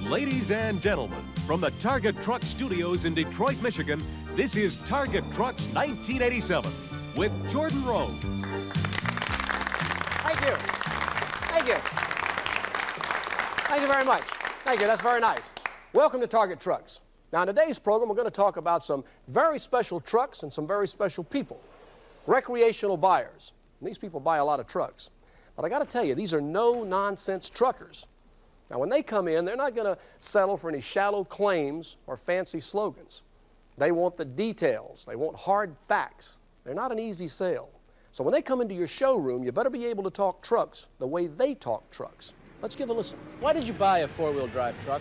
Ladies and gentlemen, from the Target Truck Studios in Detroit, Michigan, this is Target Trucks 1987 with Jordan Rose. Thank you. Thank you. Thank you very much. Thank you. That's very nice. Welcome to Target Trucks. Now, in today's program, we're going to talk about some very special trucks and some very special people. Recreational buyers. And these people buy a lot of trucks. But I got to tell you, these are no-nonsense truckers. Now, when they come in, they're not going to settle for any shallow claims or fancy slogans. They want the details. They want hard facts. They're not an easy sale. So when they come into your showroom, you better be able to talk trucks the way they talk trucks. Let's give a listen. Why did you buy a four-wheel drive truck?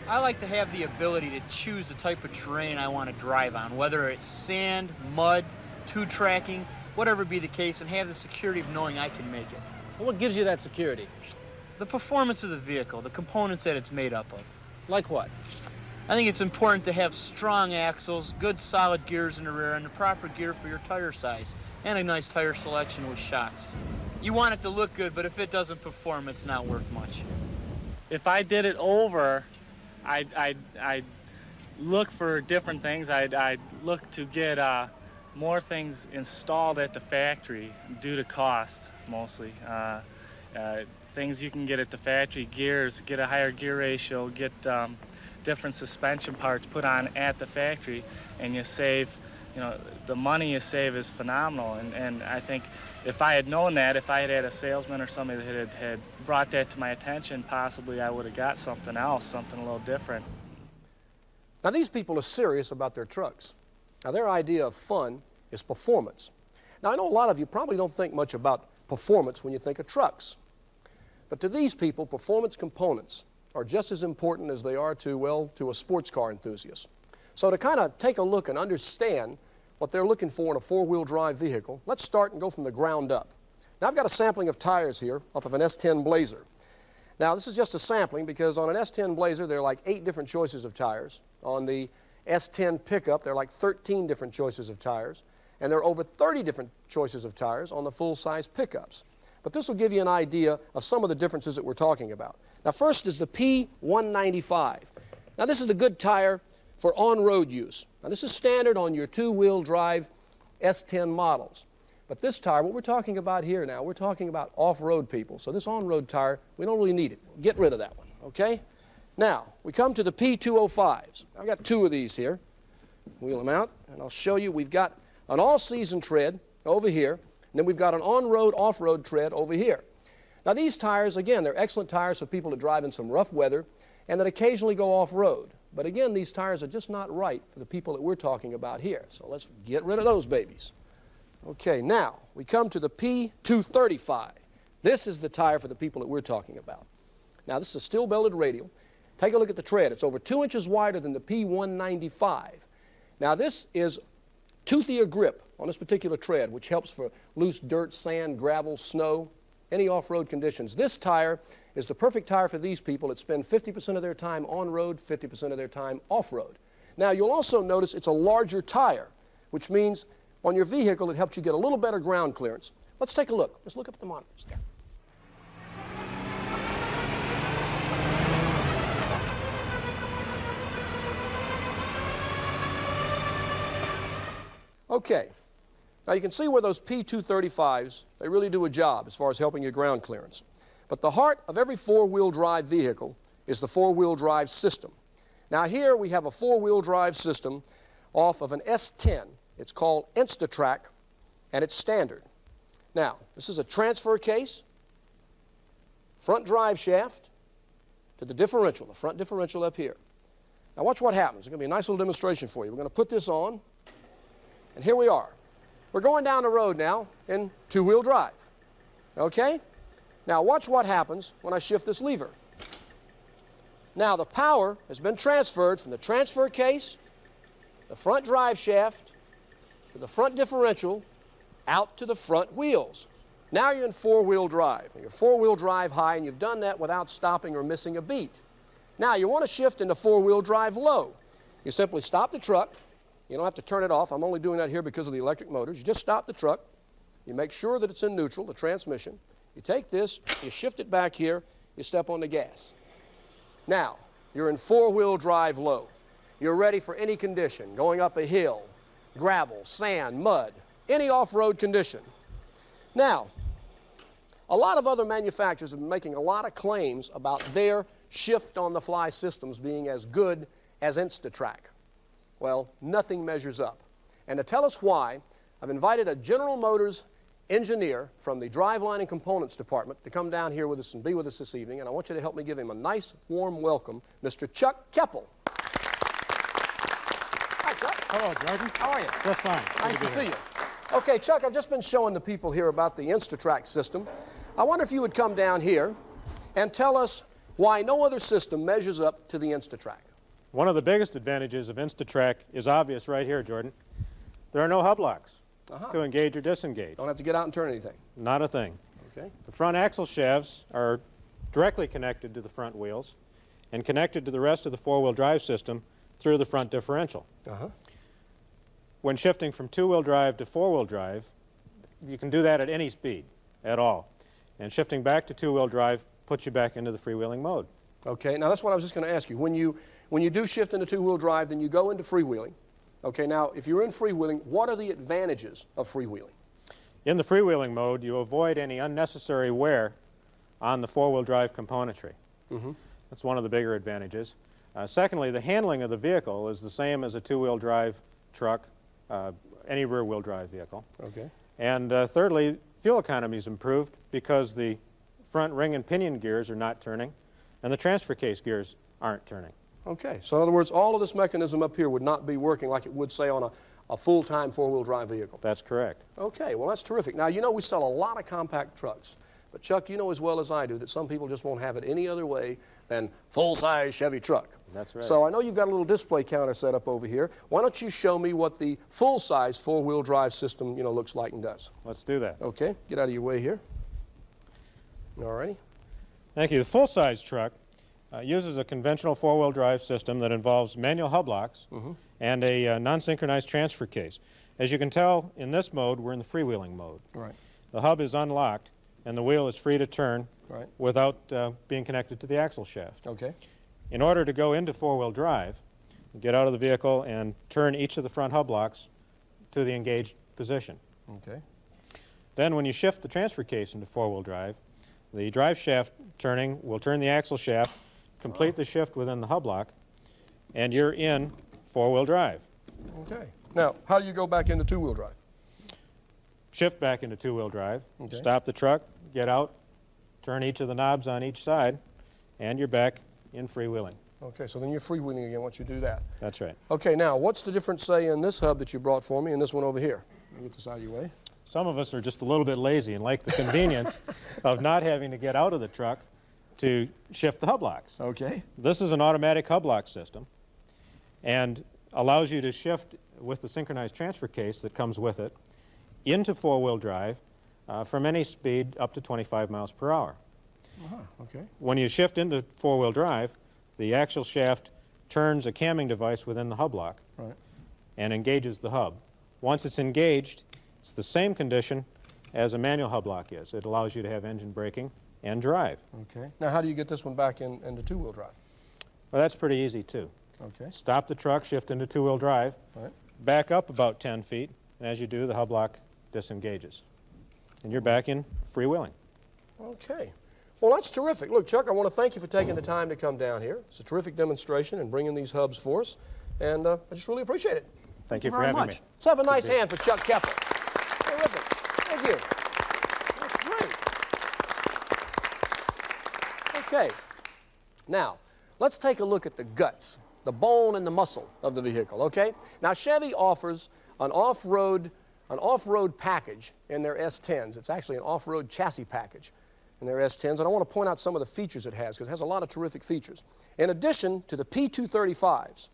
I like to have the ability to choose the type of terrain I want to drive on, whether it's sand, mud, two-tracking, whatever be the case, and have the security of knowing I can make it. Well, what gives you that security? The performance of the vehicle, the components that it's made up of. Like what? I think it's important to have strong axles, good solid gears in the rear, and the proper gear for your tire size, and a nice tire selection with shocks. You want it to look good, but if it doesn't perform, it's not worth much. If I did it over, I'd look for different things. I'd look to get more things installed at the factory due to cost, mostly. Things you can get at the factory, gears, get a higher gear ratio, get different suspension parts put on at the factory, and you save, the money you save is phenomenal. And I think if I had known that, if I had had a salesman or somebody that had brought that to my attention, possibly I would have got something else, something a little different. Now, these people are serious about their trucks. Now, their idea of fun is performance. Now, I know a lot of you probably don't think much about performance when you think of trucks. But to these people, performance components are just as important as they are to a sports car enthusiast. So to kind of take a look and understand what they're looking for in a four-wheel drive vehicle, let's start and go from the ground up. Now, I've got a sampling of tires here off of an S10 Blazer. Now, this is just a sampling because on an S10 Blazer, there are like 8 different choices of tires. On the S10 pickup, there are like 13 different choices of tires. And there are over 30 different choices of tires on the full-size pickups. But this will give you an idea of some of the differences that we're talking about. Now, first is the P195. Now, this is a good tire for on-road use. Now, this is standard on your two-wheel drive S10 models. But this tire, what we're talking about here now, we're talking about off-road people. So this on-road tire, we don't really need it. Get rid of that one, okay? Now, we come to the P205s. I've got 2 of these here. Wheel them out, and I'll show you. We've got an all-season tread over here. And then we've got an on-road, off-road tread over here. Now, these tires, again, they're excellent tires for people that drive in some rough weather and that occasionally go off-road. But again, these tires are just not right for the people that we're talking about here. So let's get rid of those babies. Okay, now we come to the P235. This is the tire for the people that we're talking about. Now, this is a steel-belted radial. Take a look at the tread. It's over 2 inches wider than the P195. Now, this is toothier grip on this particular tread, which helps for loose dirt, sand, gravel, snow, any off-road conditions. This tire is the perfect tire for these people that spend 50% of their time on-road, 50% of their time off-road. Now, you'll also notice it's a larger tire, which means on your vehicle it helps you get a little better ground clearance. Let's take a look. Let's look up at the monitors there. Okay. Now, you can see where those P235s, they really do a job as far as helping your ground clearance. But the heart of every four-wheel drive vehicle is the four-wheel drive system. Now, here we have a four-wheel drive system off of an S10. It's called InstaTrack, and it's standard. Now, this is a transfer case, front drive shaft to the differential, the front differential up here. Now, watch what happens. It's going to be a nice little demonstration for you. We're going to put this on, and here we are. We're going down the road now in two-wheel drive, okay? Now, watch what happens when I shift this lever. Now, the power has been transferred from the transfer case, the front drive shaft, to the front differential, out to the front wheels. Now you're in four-wheel drive. You're four-wheel drive high, and you've done that without stopping or missing a beat. Now, you want to shift into four-wheel drive low. You simply stop the truck. You don't have to turn it off. I'm only doing that here because of the electric motors. You just stop the truck. You make sure that it's in neutral, the transmission. You take this, you shift it back here, you step on the gas. Now, You're in four-wheel drive low. You're ready for any condition, going up a hill, gravel, sand, mud, any off-road condition. Now, a lot of other manufacturers have been making a lot of claims about their shift-on-the-fly systems being as good as InstaTrack. Well, nothing measures up. And to tell us why, I've invited a General Motors engineer from the driveline and components department to come down here with us and be with us this evening, and I want you to help me give him a nice, warm welcome, Mr. Chuck Keppel. Hi, Chuck. Hello, Jordan. How are you? Just fine. Nice to see you. Okay, Chuck, I've just been showing the people here about the InstaTrack system. I wonder if you would come down here and tell us why no other system measures up to the InstaTrack. One of the biggest advantages of InstaTrack is obvious right here, Jordan. There are no hub locks to engage or disengage. Don't have to get out and turn anything. Not a thing. Okay. The front axle shafts are directly connected to the front wheels and connected to the rest of the four-wheel drive system through the front differential. When shifting from two-wheel drive to four-wheel drive, you can do that at any speed at all. And shifting back to two-wheel drive puts you back into the freewheeling mode. Okay, now that's what I was just going to ask you. When you do shift into two-wheel drive, then you go into freewheeling. Okay, now if you're in freewheeling, what are the advantages of freewheeling? In the freewheeling mode, you avoid any unnecessary wear on the four-wheel drive componentry. That's one of the bigger advantages. Secondly, the handling of the vehicle is the same as a two-wheel drive truck, any rear-wheel drive vehicle. Okay. And thirdly, fuel economy is improved because the front ring and pinion gears are not turning and the transfer case gears aren't turning. Okay, so in other words, all of this mechanism up here would not be working like it would, say, on a full-time four-wheel drive vehicle. That's correct. Okay, well, that's terrific. Now, you know we sell a lot of compact trucks, but Chuck, you know as well as I do that some people just won't have it any other way than full-size Chevy truck. That's right. So I know you've got a little display counter set up over here. Why don't you show me what the full-size four-wheel drive system, you know, looks like and does? Let's do that. Okay, get out of your way here. All righty. Thank you. The full-size truck uses a conventional four-wheel drive system that involves manual hub locks and a non-synchronized transfer case. As you can tell, in this mode, we're in the freewheeling mode. Right. The hub is unlocked and the wheel is free to turn without being connected to the axle shaft. Okay. In order to go into four-wheel drive, you get out of the vehicle and turn each of the front hub locks to the engaged position. Okay. Then when you shift the transfer case into four-wheel drive, the drive shaft turning will turn the axle shaft, complete the shift within the hub lock, and you're in four-wheel drive. Okay. Now, how do you go back into two-wheel drive? Shift back into two-wheel drive, stop the truck, get out, turn each of the knobs on each side, and you're back in freewheeling. Okay, so then you're freewheeling again once you do that. That's right. Okay, now, what's the difference, say, in this hub that you brought for me and this one over here? Let me get this out of your way. Some of us are just a little bit lazy and like the convenience of not having to get out of the truck to shift the hub locks. Okay. This is an automatic hub lock system and allows you to shift with the synchronized transfer case that comes with it into four-wheel drive from any speed up to 25 miles per hour. Okay. When you shift into four-wheel drive, the axle shaft turns a camming device within the hub lock and engages the hub. Once it's engaged, it's the same condition as a manual hub lock is. It allows you to have engine braking and drive. Okay. Now, how do you get this one back into two-wheel drive? Well, that's pretty easy, too. Okay. Stop the truck, shift into two-wheel drive, back up about 10 feet, and as you do, the hub lock disengages. And you're back in freewheeling. Okay. Well, that's terrific. Look, Chuck, I want to thank you for taking the time to come down here. It's a terrific demonstration and bringing these hubs for us, and I just really appreciate it. Thank you for very having much. me. Let's have a nice hand for Chuck Keppel. Terrific. Thank you. That's great. Okay. Now, let's take a look at the guts, the bone and the muscle of the vehicle, okay? Now, Chevy offers an off-road package in their S10s. It's actually an off-road chassis package in their S10s, and I want to point out some of the features it has because it has a lot of terrific features. In addition to the P235s,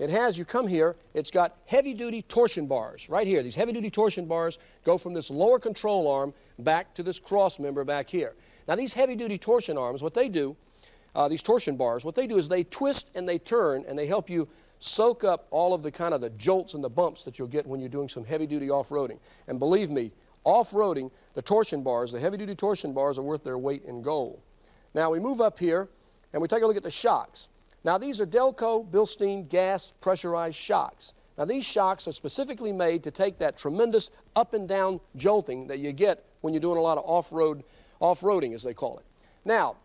it has, you come here, it's got heavy-duty torsion bars right here. These heavy-duty torsion bars go from this lower control arm back to this cross member back here. Now, these heavy-duty torsion arms, what they do, these torsion bars, what they do is they twist and they turn and they help you soak up all of the kind of the jolts and the bumps that you'll get when you're doing some heavy-duty off-roading. And believe me, off-roading, the torsion bars, the heavy-duty torsion bars are worth their weight in gold. Now, we move up here and we take a look at the shocks. Now these are Delco Bilstein gas pressurized shocks. Now these shocks are specifically made to take that tremendous up and down jolting that you get when you're doing a lot of off-roading as they call it. Now,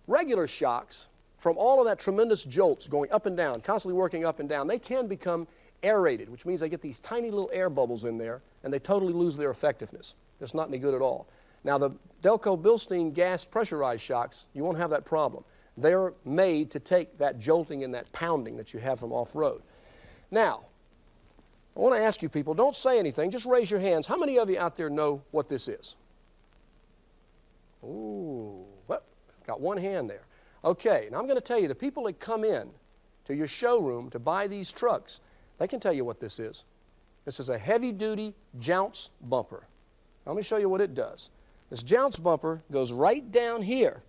regular shocks, from all of that tremendous jolts going up and down, constantly working up and down, they can become aerated, which means they get these tiny little air bubbles in there and they totally lose their effectiveness. It's not any good at all. Now the Delco Bilstein gas pressurized shocks, you won't have that problem. They're made to take that jolting and that pounding that you have from off-road. Now, I want to ask you people, don't say anything, just raise your hands. How many of you out there know what this is? Ooh, well, got one hand there. Okay, now I'm going to tell you, the people that come in to your showroom to buy these trucks, they can tell you what this is. This is a heavy-duty jounce bumper. Let me show you what it does. This jounce bumper goes right down here.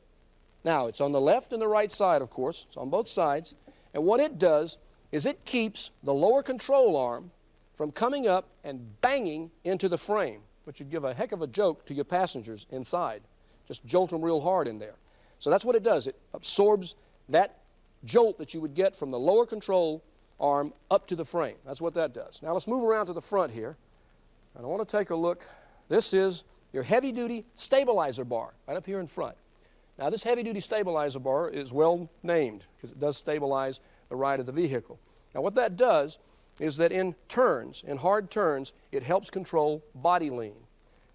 Now, it's on the left and the right side, of course. It's on both sides. And what it does is it keeps the lower control arm from coming up and banging into the frame, which would give a heck of a joke to your passengers inside. Just jolt them real hard in there. So that's what it does. It absorbs that jolt that you would get from the lower control arm up to the frame. That's what that does. Now let's move around to the front here. And I want to take a look. This is your heavy-duty stabilizer bar right up here in front. Now this heavy-duty stabilizer bar is well named because it does stabilize the ride of the vehicle. Now what that does is that in turns, in hard turns, it helps control body lean.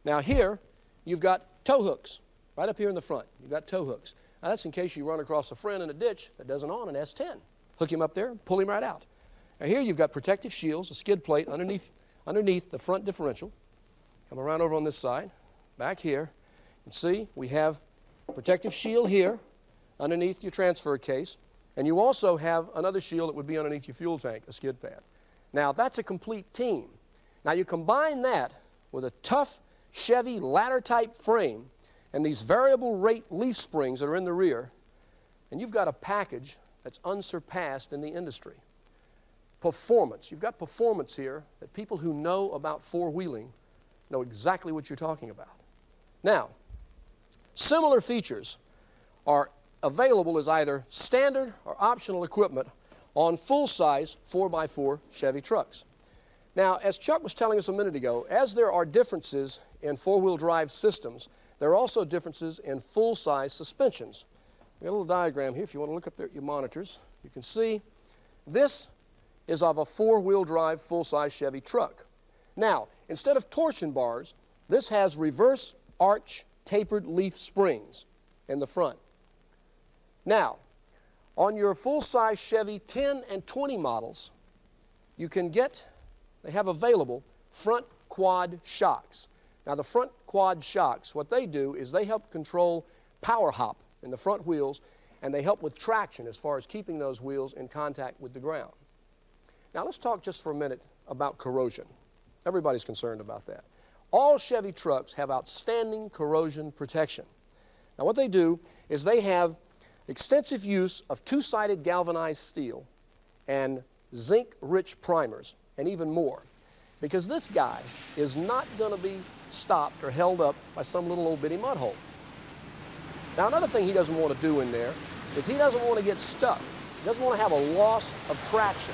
Now here you've got tow hooks right up here in the front. You've got tow hooks. Now that's in case you run across a friend in a ditch that doesn't own an S10. Hook him up there and pull him right out. Now here you've got protective shields, a skid plate underneath the front differential. Come around over on this side, back here, and see we have protective shield here underneath your transfer case, and you also have another shield that would be underneath your fuel tank, a skid pad. Now that's a complete team. Now you combine that with a tough Chevy ladder type frame and these variable rate leaf springs that are in the rear, and you've got a package that's unsurpassed in the industry. Performance. You've got performance here that people who know about four-wheeling know exactly what you're talking about. Now, similar features are available as either standard or optional equipment on full-size 4x4 Chevy trucks. Now, as Chuck was telling us a minute ago, as there are differences in four-wheel drive systems, there are also differences in full-size suspensions. We've got a little diagram here. If you want to look up there at your monitors, you can see this is of a four-wheel drive full-size Chevy truck. Now, instead of torsion bars, this has reverse arch tapered leaf springs in the front. Now, on your full-size Chevy 10 and 20 models, you can get, they have available front quad shocks. Now the front quad shocks, what they do is they help control power hop in the front wheels, and they help with traction as far as keeping those wheels in contact with the ground. Now let's talk just for a minute about corrosion. Everybody's concerned about that. All Chevy trucks have outstanding corrosion protection. Now what they do is they have extensive use of two-sided galvanized steel and zinc-rich primers and even more, because this guy is not going to be stopped or held up by some little old bitty mud hole. Now another thing he doesn't want to do in there is he doesn't want to get stuck. He doesn't want to have a loss of traction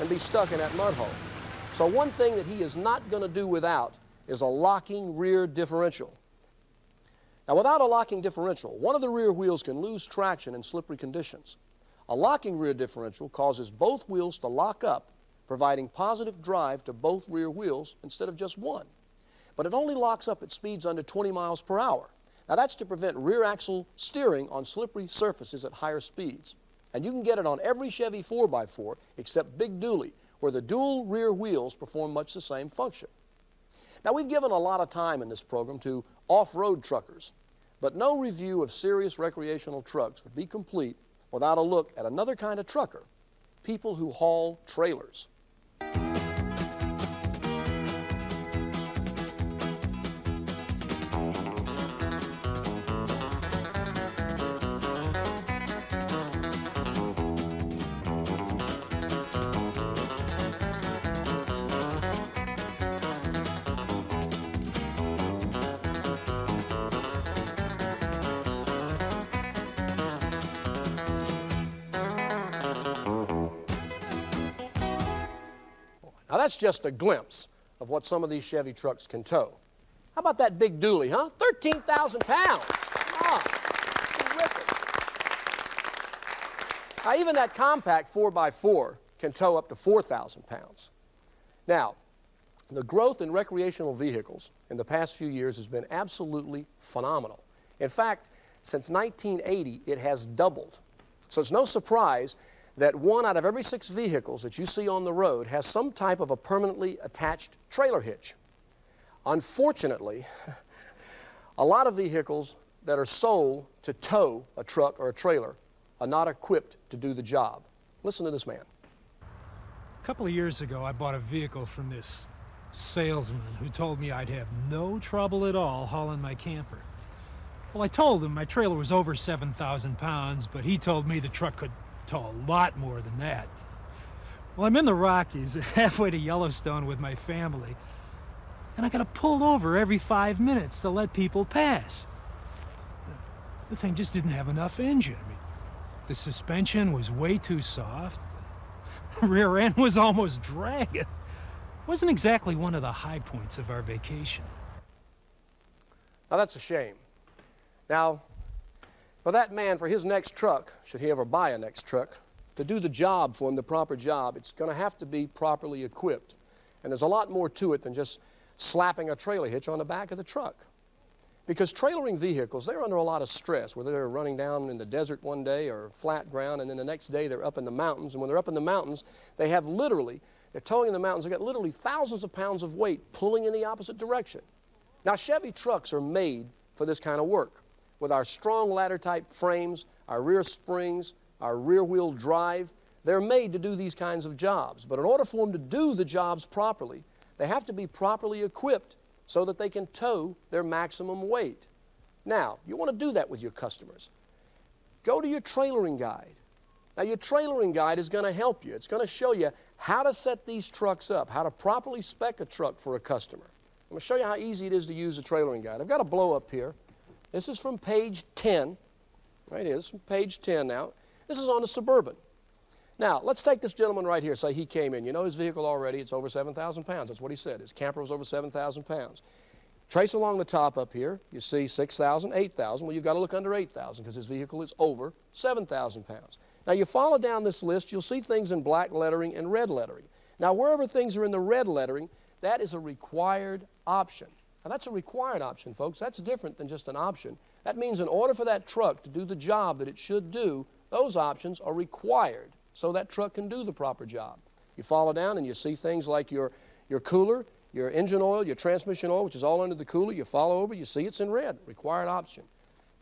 and be stuck in that mud hole. So one thing that he is not going to do without is a locking rear differential. Now without a locking differential, one of the rear wheels can lose traction in slippery conditions. A locking rear differential causes both wheels to lock up, providing positive drive to both rear wheels instead of just one. But it only locks up at speeds under 20 miles per hour. Now that's to prevent rear axle steering on slippery surfaces at higher speeds. And you can get it on every Chevy 4x4 except Big Dually, where the dual rear wheels perform much the same function. Now we've given a lot of time in this program to off-road truckers, but no review of serious recreational trucks would be complete without a look at another kind of trucker, people who haul trailers. Now that's just a glimpse of what some of these Chevy trucks can tow. How about that big dually, huh? 13,000 pounds. Ah, terrific. Now even that compact 4x4 can tow up to 4,000 pounds. Now, the growth in recreational vehicles in the past few years has been absolutely phenomenal. In fact, since 1980, it has doubled. So it's no surprise that 1 out of every 6 vehicles that you see on the road has some type of a permanently attached trailer hitch. Unfortunately, a lot of vehicles that are sold to tow a truck or a trailer are not equipped to do the job. Listen to this man. A couple of years ago, I bought a vehicle from this salesman who told me I'd have no trouble at all hauling my camper. Well, I told him my trailer was over 7,000 pounds, but he told me the truck could tow a lot more than that. Well, I'm in the Rockies, halfway to Yellowstone with my family, and I gotta pull over every 5 minutes to let people pass. The thing just didn't have enough engine. I mean, the suspension was way too soft. The rear end was almost dragging. Wasn't exactly one of the high points of our vacation. Now that's a shame. Now, for that man, for his next truck, should he ever buy a next truck, to do the job for him, the proper job, it's going to have to be properly equipped. And there's a lot more to it than just slapping a trailer hitch on the back of the truck. Because trailering vehicles, they're under a lot of stress, whether they're running down in the desert one day or flat ground, and then the next day they're up in the mountains. And when they're up in the mountains, they have literally, they're towing in the mountains, they've got literally thousands of pounds of weight pulling in the opposite direction. Now, Chevy trucks are made for this kind of work. With our strong ladder-type frames, our rear springs, our rear-wheel drive, they're made to do these kinds of jobs. But in order for them to do the jobs properly, they have to be properly equipped so that they can tow their maximum weight. Now, you want to do that with your customers. Go to your trailering guide. Now, your trailering guide is going to help you. It's going to show you how to set these trucks up, how to properly spec a truck for a customer. I'm going to show you how easy it is to use the trailering guide. I've got a blow-up here. This is from page 10. Right here, this is from page 10 now. This is on the Suburban. Now, let's take this gentleman right here. Say he came in. You know his vehicle already. It's over 7,000 pounds. That's what he said. His camper was over 7,000 pounds. Trace along the top up here. You see 6,000, 8,000. Well, you've got to look under 8,000 because his vehicle is over 7,000 pounds. Now, you follow down this list, you'll see things in black lettering and red lettering. Now, wherever things are in the red lettering, that is a required option. Now, that's a required option, folks. That's different than just an option. That means in order for that truck to do the job that it should do, those options are required so that truck can do the proper job. You follow down and you see things like your cooler, your engine oil, your transmission oil, which is all under the cooler. You follow over, you see it's in red, required option.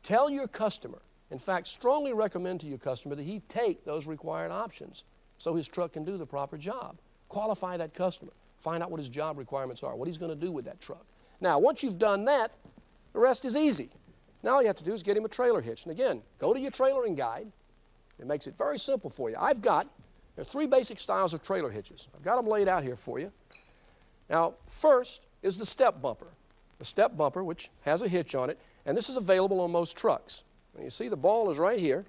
Tell your customer, in fact, strongly recommend to your customer that he take those required options so his truck can do the proper job. Qualify that customer. Find out what his job requirements are, what he's going to do with that truck. Now, once you've done that, the rest is easy. Now all you have to do is get him a trailer hitch. And again, go to your trailering guide. It makes it very simple for you. There's 3 basic styles of trailer hitches. I've got them laid out here for you. Now, first is the step bumper. The step bumper, which has a hitch on it, and this is available on most trucks. And you see the ball is right here.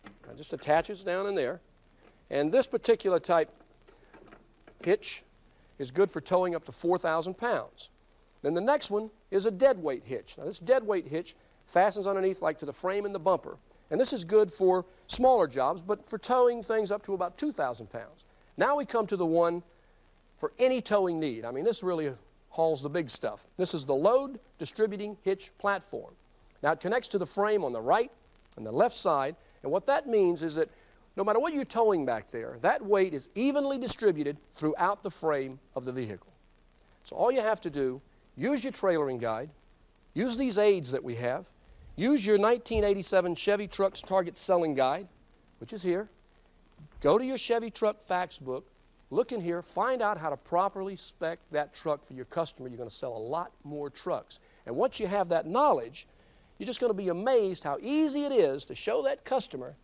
It just attaches down in there. And this particular type hitch is good for towing up to 4,000 pounds. Then the next one is a dead weight hitch. Now this dead weight hitch fastens underneath like to the frame and the bumper. And this is good for smaller jobs, but for towing things up to about 2,000 pounds. Now we come to the one for any towing need. I mean, this really hauls the big stuff. This is the load distributing hitch platform. Now it connects to the frame on the right and the left side. And what that means is that no matter what you're towing back there, that weight is evenly distributed throughout the frame of the vehicle. So all you have to do, use your trailering guide, use these aids that we have, use your 1987 Chevy Trucks Target Selling Guide, which is here. Go to your Chevy Truck Facts book, look in here, find out how to properly spec that truck for your customer. You're going to sell a lot more trucks. And once you have that knowledge, you're just going to be amazed how easy it is to show that customer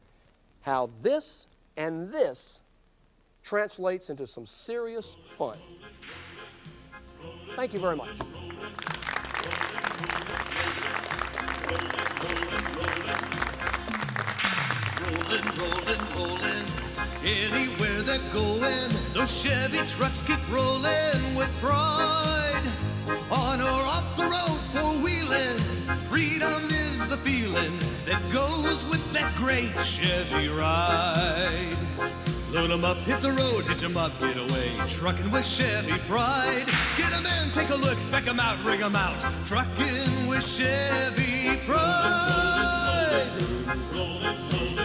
how this and this translates into some serious fun. Thank you very much. Rolling, rolling, rolling. Anywhere they're going, those Chevy trucks keep rolling with pride. On or off the road, four-wheeling, freedom is the feeling that goes with that great Chevy ride. Load 'em up, hit the road, hitch 'em up, get away. Trucking with Chevy pride. Get 'em in, take a look, spec 'em out, rig 'em out. Trucking with Chevy pride. Rollin', rollin', rollin', rollin'.